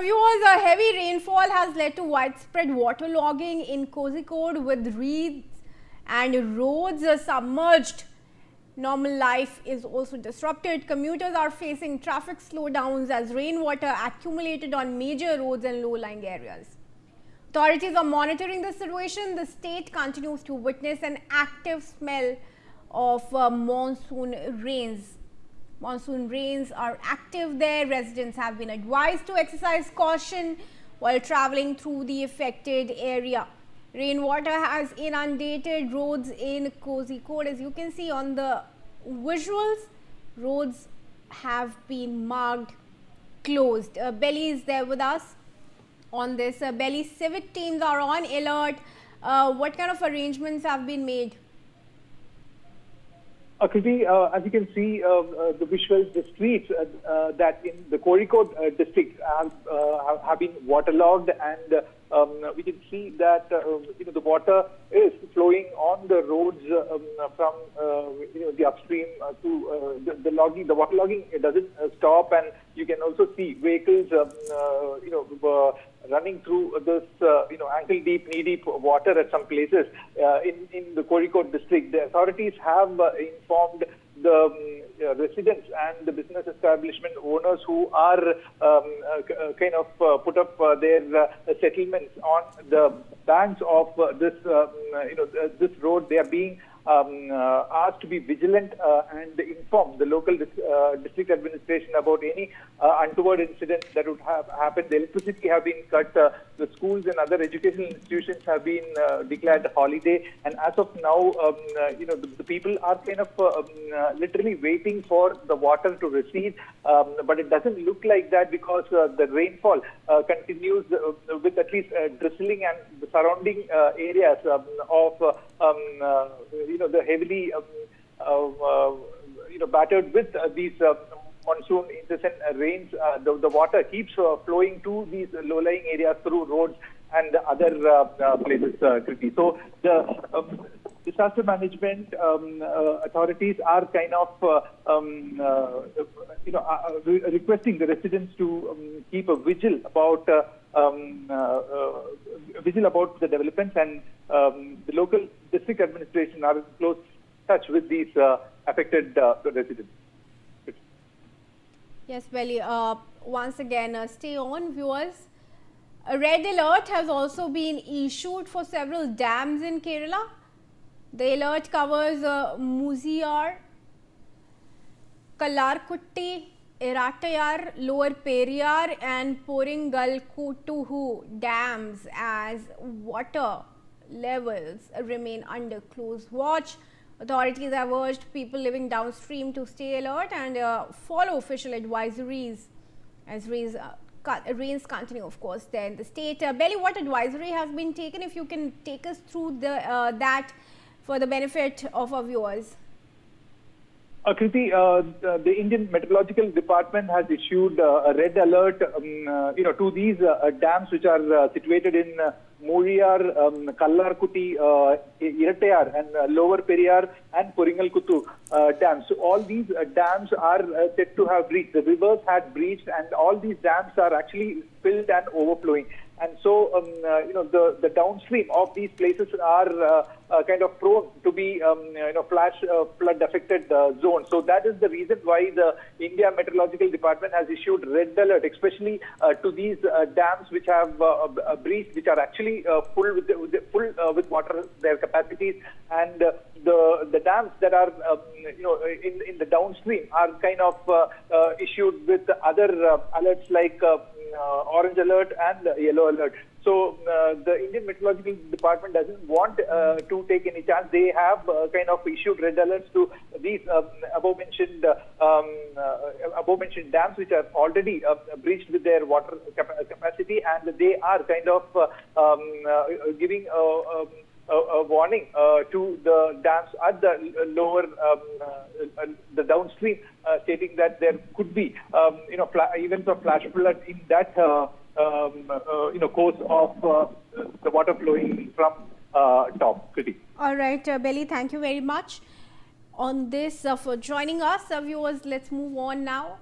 viewers, a heavy rainfall has led to widespread waterlogging in Kozhikode with reeds and roads submerged. Normal life is also disrupted. Commuters are facing traffic slowdowns as rainwater accumulated on major roads and low-lying areas. Authorities are monitoring the situation. The state continues to witness an active smell of monsoon rains. Monsoon rains are active there. Residents have been advised to exercise caution while traveling through the affected area. Rainwater has inundated roads in Kozhikode. As you can see on the visuals, roads have been marked closed. Belly is there with us on this. Belly civic teams are on alert. What kind of arrangements have been made? Kriti, as you can see, the visuals, the streets that in the Kozhikode district have been waterlogged, and we can see that the water is flowing on the roads from the upstream to the logging. The waterlogging doesn't stop, and you can also see vehicles running through this ankle deep, knee deep water at some places in the Kozhikode district. The authorities have informed the residents and the business establishment owners who are put up their settlements on the banks of this this road. They are being asked to be vigilant and inform the local district administration about any untoward incidents that would have happened. The electricity have been cut. The schools and other educational institutions have been declared holiday. And as of now, the people are literally waiting for the water to recede. But it doesn't look like that because the rainfall continues with at least drizzling, and the surrounding areas of the heavily battered with these monsoon incessant rains. The water keeps flowing to these low-lying areas through roads and other places, Kriti. So the disaster management authorities are requesting the residents to keep a vigil about the developments, and the local district administration are in close touch with these affected residents. Yes, Belly. Once again, stay on, viewers. A red alert has also been issued for several dams in Kerala. The alert covers Muziyar, Kallarkutti, Iratayar, Lower Periyar and Poringalkutuhu dams as water levels remain under close watch. Authorities have urged people living downstream to stay alert and follow official advisories as rains continue, of course, there in the state. Belly, what advisory has been taken? If you can take us through that for the benefit of our viewers. Kriti, the Indian Meteorological Department has issued a red alert, to these dams which are situated in Muziyar, Kallarkutti, Iratayar, and Lower Periyar and Poringalkutu dams. So all these dams are said to have breached. The rivers had breached, and all these dams are actually filled and overflowing. And so, the downstream of these places are prone to be, flash flood affected zones. So that is the reason why the India Meteorological Department has issued red alert, especially to these dams which have breached, which are actually full with water, their capacities, and the dams that are in the downstream are issued with other alerts like orange alert and yellow alert. So the Indian Meteorological Department doesn't want to take any chance. They have issued red alerts to these above mentioned dams which are already breached with their water capacity, and they are giving a warning to the dams at the lower, the downstream, stating that there could be, events of flash flood in that, course of the water flowing from top. Kriti. All right, Belly, thank you very much on this for joining us. Viewers, let's move on now.